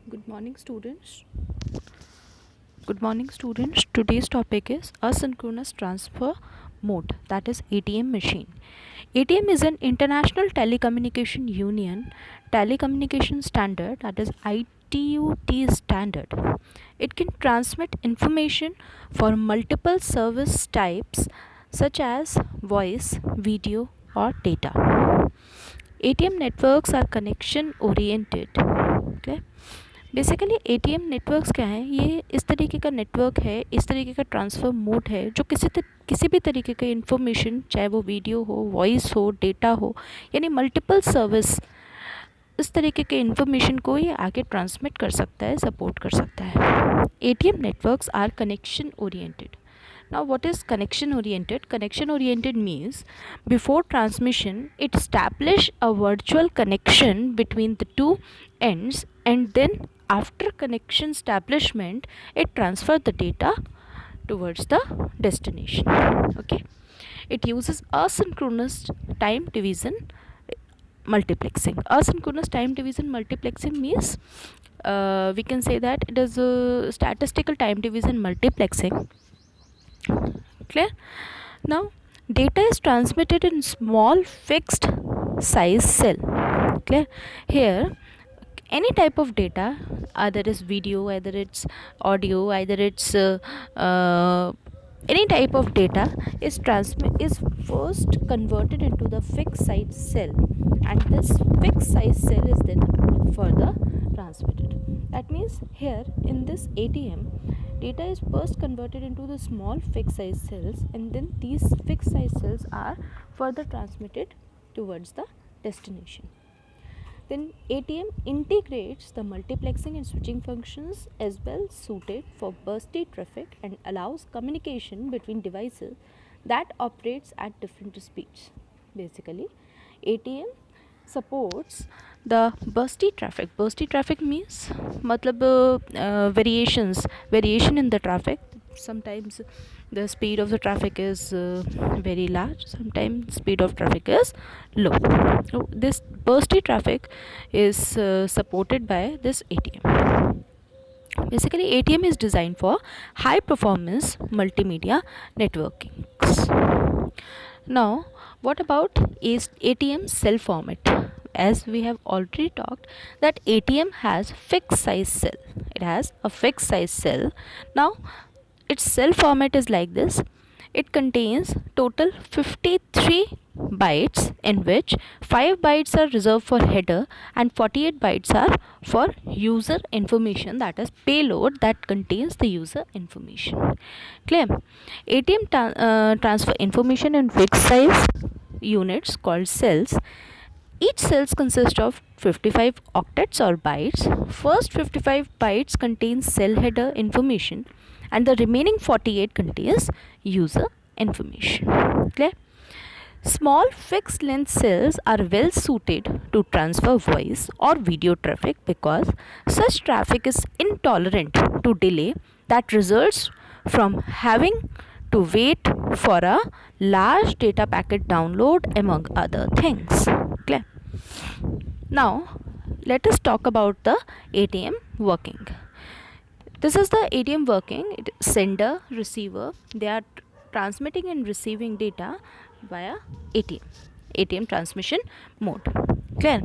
Good morning, students. Good morning, students. Today's topic is asynchronous transfer mode, that is ATM machine. ATM is an international telecommunication union telecommunication standard, that is ITU-T standard. It can transmit information for multiple service types such as voice, video, or data. ATM networks are connection oriented. Okay. Basically ATM networks क्या है, ये इस तरीके का network है, इस तरीके का ट्रांसफ़र मोड है जो किसी भी तरीके का इन्फॉर्मेशन, चाहे वो वीडियो हो, वॉइस हो, डेटा हो, यानी मल्टीपल सर्विस, इस तरीके के इन्फॉर्मेशन को ये आगे ट्रांसमिट कर सकता है, सपोर्ट कर सकता है. ATM networks are connection oriented. Now, what is connection oriented? Connection oriented means before transmission, it establish a virtual connection between the two ends, and then after connection establishment, it transfer the data towards the destination. Okay, it uses asynchronous time division multiplexing. Asynchronous time division multiplexing means we can say that it is a statistical time division multiplexing. Clear? Now, data is transmitted in small fixed size cell. Clear? Here, any type of data, either it's video, either it's audio, either it's any type of data is first converted into the fixed size cell, and this fixed size cell is then further transmitted. That means here in this ATM, data is first converted into the small fixed size cells, and then these fixed size cells are further transmitted towards the destination. Then ATM integrates the multiplexing and switching functions as well suited for bursty traffic and allows communication between devices that operates at different speeds. Basically, ATM supports the bursty traffic. Bursty traffic means variation in the traffic. Sometimes the speed of the traffic is very large, sometimes speed of traffic is low. So this bursty traffic is supported by this ATM. Basically, ATM is designed for high performance multimedia networking. Now, what about ATM cell format? As we have already talked that ATM has fixed size cell. It has a fixed size cell. Now, its cell format is like this. It contains total 53 bytes, in which 5 bytes are reserved for header and 48 bytes are for user information, that is payload that contains the user information. Clear? ATM transfer information in fixed size units called cells. Each cells consist of 55 octets or bytes. First 55 bytes contains cell header information, and the remaining 48 contains user information. Clear? Small fixed length cells are well suited to transfer voice or video traffic because such traffic is intolerant to delay that results from having to wait for a large data packet download, among other things. Clear? Now, let us talk about the ATM working. This is the ATM working. Sender, receiver, they are transmitting and receiving data via ATM transmission mode. Clear?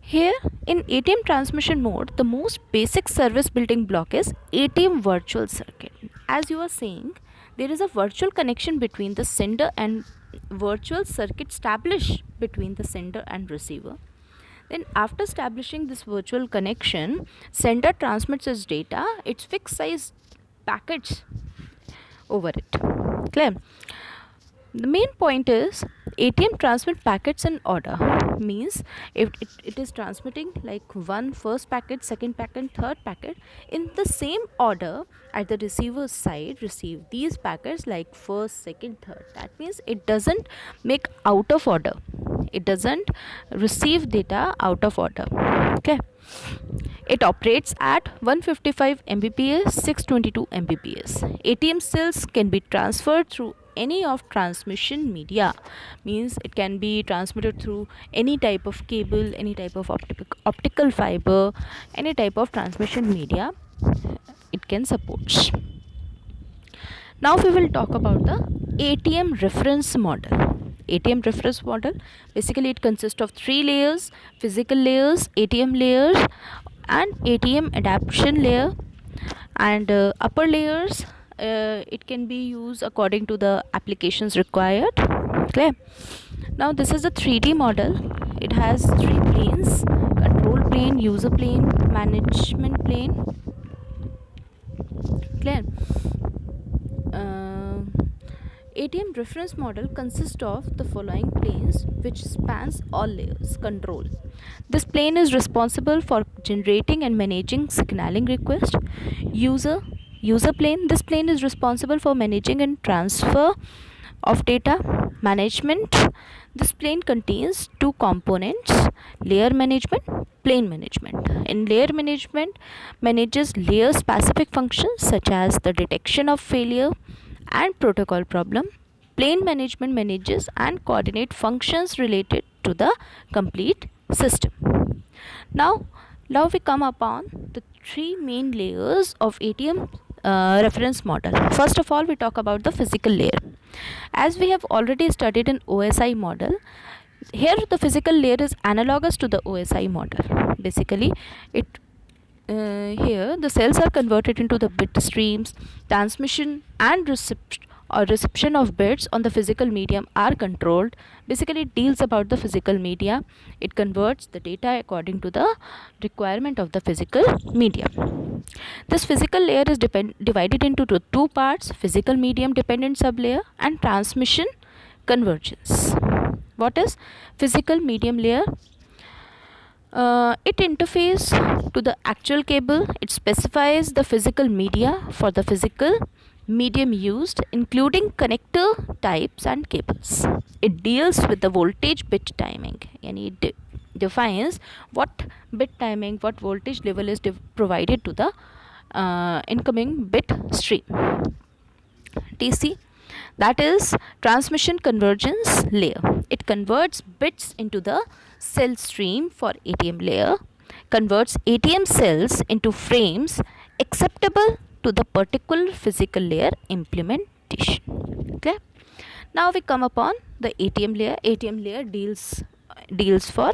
Here in ATM transmission mode, the most basic service building block is ATM virtual circuit. As you are saying, there is a virtual connection between the sender and virtual circuit established between the sender and receiver. Then after establishing this virtual connection, sender transmits its data, its fixed size packets over it. Clear? The main point is ATM transmit packets in order. Means if it is transmitting like one first packet, second packet, third packet in the same order at the receiver side, receive these packets like first, second, third. That means it doesn't make out of order. It doesn't receive data out of order. Okay. It operates at 155 Mbps, 622 Mbps. ATM cells can be transferred through any of transmission media, means it can be transmitted through any type of cable, any type of optical fiber, any type of transmission media it can support. Now we will talk about the ATM reference model. ATM reference model, basically it consists of 3 layers: physical layers, ATM layers, and ATM adaptation layer. And upper layers, it can be used according to the applications required. Clear? Now this is a 3D model. It has 3 planes: control plane, user plane, management plane. Clear? ATM reference model consists of the following planes, which spans all layers. Control. This plane is responsible for generating and managing signaling request. User plane. This plane is responsible for managing and transfer of data. Management. This plane contains 2 components: layer management, plane management. In layer management, manages layer specific functions such as the detection of failure and protocol problem. Plane management manages and coordinate functions related to the complete system. Now we come upon the 3 main layers of ATM reference model. First of all, we talk about the physical layer. As we have already studied in OSI model, here the physical layer is analogous to the OSI model. Basically, here the cells are converted into the bit streams. Transmission and reception of bits on the physical medium are controlled. Basically, it deals about the physical media. It converts the data according to the requirement of the physical medium. This physical layer is divided into 2 parts: physical medium dependent sublayer and transmission convergence. What is physical medium layer? It interfaces to the actual cable. It specifies the physical media for the physical medium used, including connector types and cables. It deals with the voltage bit timing, and it defines what bit timing, what voltage level is provided to the incoming bit stream. TC, that is transmission convergence layer. It converts bits into the cell stream for ATM layer, converts ATM cells into frames acceptable to the particular physical layer implementation. Okay. Now we come upon the ATM layer. ATM layer deals for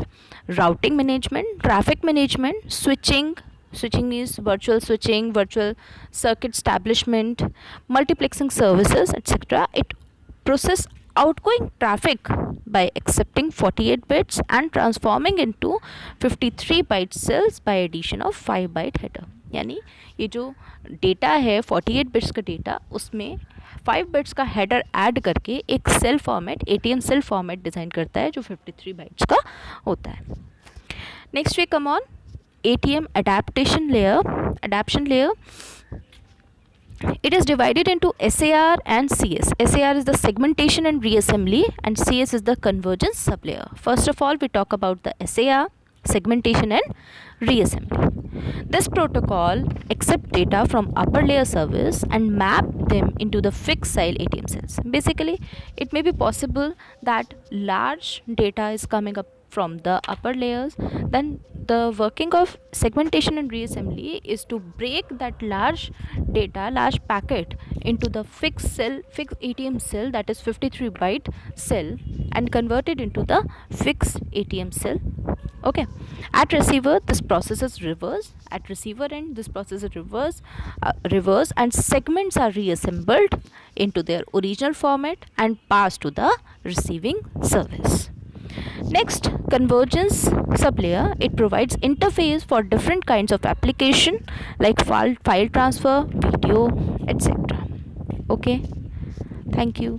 routing management, traffic management, switching. Switching is virtual switching, virtual circuit establishment, multiplexing services, etc. It processes outgoing traffic by accepting 48 bits and transforming into 53 byte cells by addition of 5 byte header. यानी ये जो data है 48 bits का data, उसमें 5 bits का header add करके एक cell format, ATM cell format design करता है जो 53 बाइट्स का होता है. Next we come on ATM adaptation layer. It is divided into SAR and CS. SAR is the segmentation and reassembly, and CS is the convergence sublayer. First of all, we talk about the SAR, segmentation and reassembly. This protocol accepts data from upper layer service and map them into the fixed style ATM cells. Basically, it may be possible that large data is coming up from the upper layers. Then the working of segmentation and reassembly is to break that large data, large packet into the fixed ATM cell, that is 53 byte cell, and convert it into the fixed ATM cell. Okay. At receiver, this process is reverse. At receiver end, this process is reverse, and segments are reassembled into their original format and passed to the receiving service. Next, convergence sublayer. It provides interface for different kinds of application like file transfer, video, etc. Okay. Thank you.